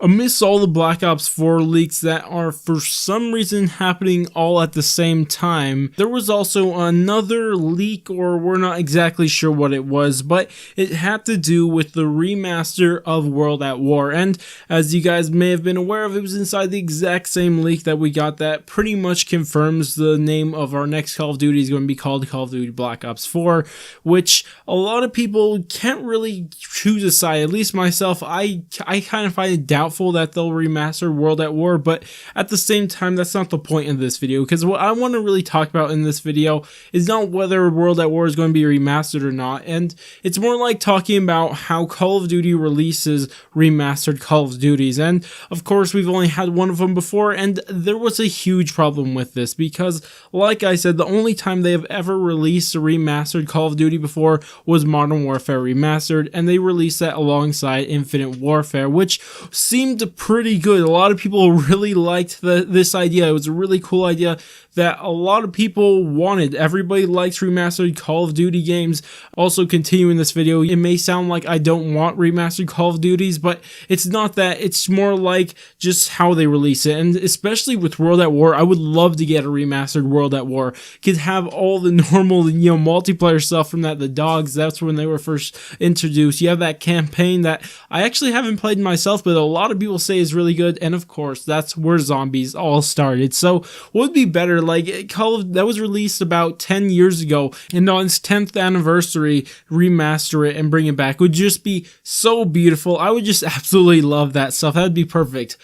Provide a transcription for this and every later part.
Amidst all the Black Ops 4 leaks that are for some reason happening all at the same time, there was also another leak, or we're not exactly sure what it was, but it had to do with the remaster of World at War. And as you guys may have been aware of, it was inside the exact same leak that we got that pretty much confirms the name of our next Call of Duty is going to be called Call of Duty Black Ops 4, which a lot of people can't really choose a side. At least myself, I kind of find it doubtful that they'll remaster World at War, but at the same time, that's not the point of this video, because what I want to really talk about in this video is not whether World at War is going to be remastered or not, and it's more like talking about how Call of Duty releases remastered Call of Duties. And of course, we've only had one of them before, and there was a huge problem with this, because like I said, the only time they have ever released a remastered Call of Duty before was Modern Warfare Remastered, and they released that alongside Infinite Warfare, which seemed pretty good. A lot of people really liked this idea. It was a really cool idea that a lot of people wanted. Everybody likes remastered Call of Duty games. Also, continuing this video, it may sound like I don't want remastered Call of Duties, but it's not that. It's more like just how they release it. And especially with World at War, I would love to get a remastered World at War. Could have all the normal, multiplayer stuff from that. The dogs, that's when they were first introduced. You have that campaign that I actually haven't played myself, but a lot of people say is really good. And of course, that's where zombies all started. So what would be better? Like that was released about 10 years ago, and on its 10th anniversary, remaster it and bring it back. It would just be so beautiful. I would just absolutely love that stuff. That would be perfect.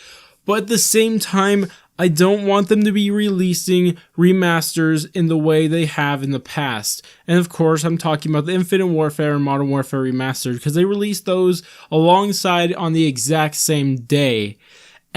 But at the same time, I don't want them to be releasing remasters in the way they have in the past. And of course, I'm talking about the Infinite Warfare and Modern Warfare Remastered, because they released those alongside on the exact same day.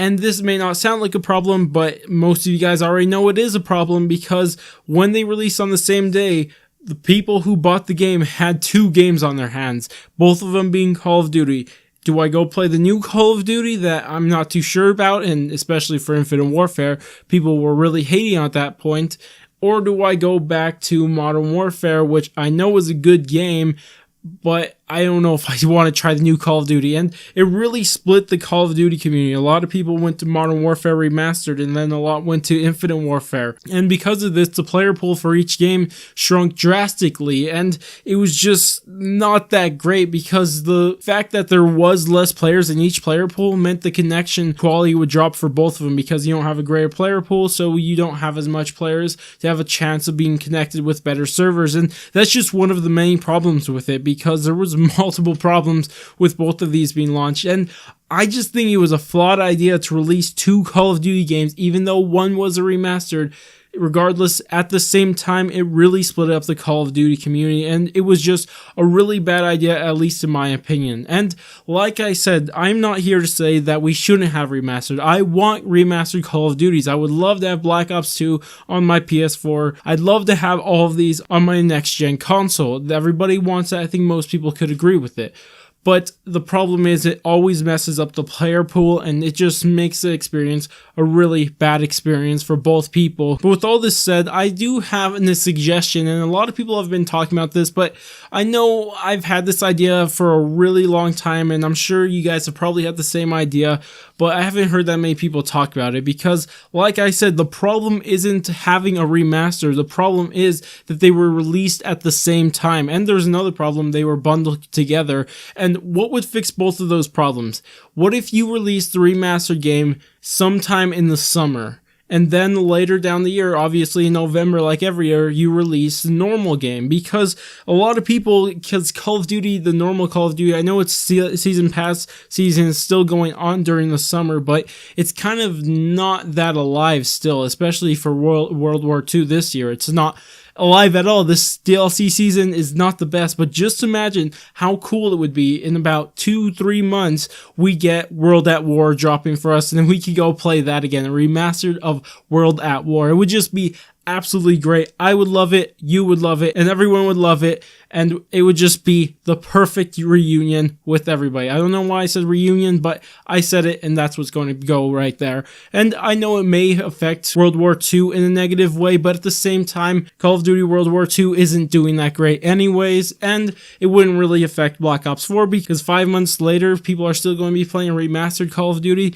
And this may not sound like a problem, but most of you guys already know it is a problem, because when they release on the same day, the people who bought the game had two games on their hands, both of them being Call of Duty. Do I go play the new Call of Duty that I'm not too sure about, and especially for Infinite Warfare, people were really hating at that point, or do I go back to Modern Warfare, which I know is a good game, but I don't know if I want to try the new Call of Duty? And it really split the Call of Duty community. A lot of people went to Modern Warfare Remastered, and then a lot went to Infinite Warfare. And because of this, the player pool for each game shrunk drastically, and it was just not that great, because the fact that there was less players in each player pool meant the connection quality would drop for both of them, because you don't have a greater player pool, so you don't have as much players to have a chance of being connected with better servers. And that's just one of the many problems with it, because there was multiple problems with both of these being launched, and I just think it was a flawed idea to release two Call of Duty games, even though one was a remastered. Regardless, at the same time, it really split up the Call of Duty community, and it was just a really bad idea, at least in my opinion. And like I said, I'm not here to say that we shouldn't have remastered. I want remastered Call of Duties. I would love to have Black Ops 2 on my PS4. I'd love to have all of these on my next-gen console. Everybody wants that. I think most people could agree with it. But the problem is it always messes up the player pool, and it just makes the experience a really bad experience for both people. But with all this said, I do have a suggestion, and a lot of people have been talking about this, but I know I've had this idea for a really long time, and I'm sure you guys have probably had the same idea, but I haven't heard that many people talk about it, because like I said, the problem isn't having a remaster. The problem is that they were released at the same time, and there's another problem: they were bundled together. And what would fix both of those problems? What if you released the remastered game sometime in the summer, and then later down the year, obviously in November, like every year, you release the normal game? Because a lot of people, because Call of Duty, the normal Call of Duty, I know it's season pass season is still going on during the summer, but it's kind of not that alive still, especially for World War II this year. It's not alive at all. This DLC season is not the best, but just imagine how cool it would be in about 2-3 months we get World at War dropping for us, and then we could go play that again, a remastered of World at War. It would just be absolutely great. I would love it, you would love it, and everyone would love it, and it would just be the perfect reunion with everybody. I don't know why I said reunion, but I said it, and that's what's going to go right there. And I know it may affect World War II in a negative way, but at the same time, Call of Duty World War II isn't doing that great anyways, and it wouldn't really affect Black Ops 4 because 5 months later, people are still going to be playing a remastered Call of Duty.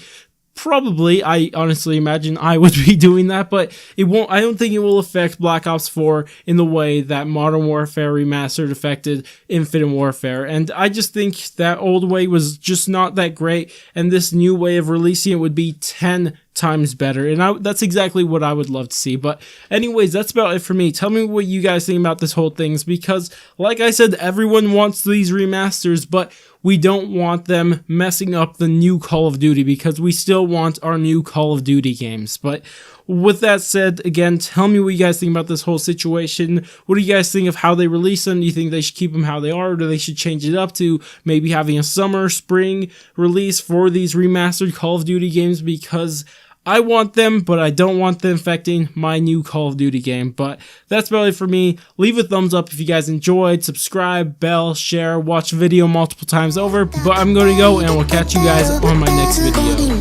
Probably, I honestly imagine I would be doing that, but it won't. I don't think it will affect Black Ops 4 in the way that Modern Warfare Remastered affected Infinite Warfare, and I just think that old way was just not that great, and this new way of releasing it would be 10 times better, and that's exactly what I would love to see. But anyways, that's about it for me. Tell me what you guys think about this whole thing, because like I said, everyone wants these remasters, but we don't want them messing up the new Call of Duty, because we still want our new Call of Duty games. But with that said, again, tell me what you guys think about this whole situation. What do you guys think of how they release them? Do you think they should keep them how they are, or do they should change it up to maybe having a summer, spring release for these remastered Call of Duty games? Because I want them, but I don't want them affecting my new Call of Duty game. But that's about it for me. Leave a thumbs up if you guys enjoyed. Subscribe, bell, share, watch the video multiple times over. But I'm going to go, and we'll catch you guys on my next video.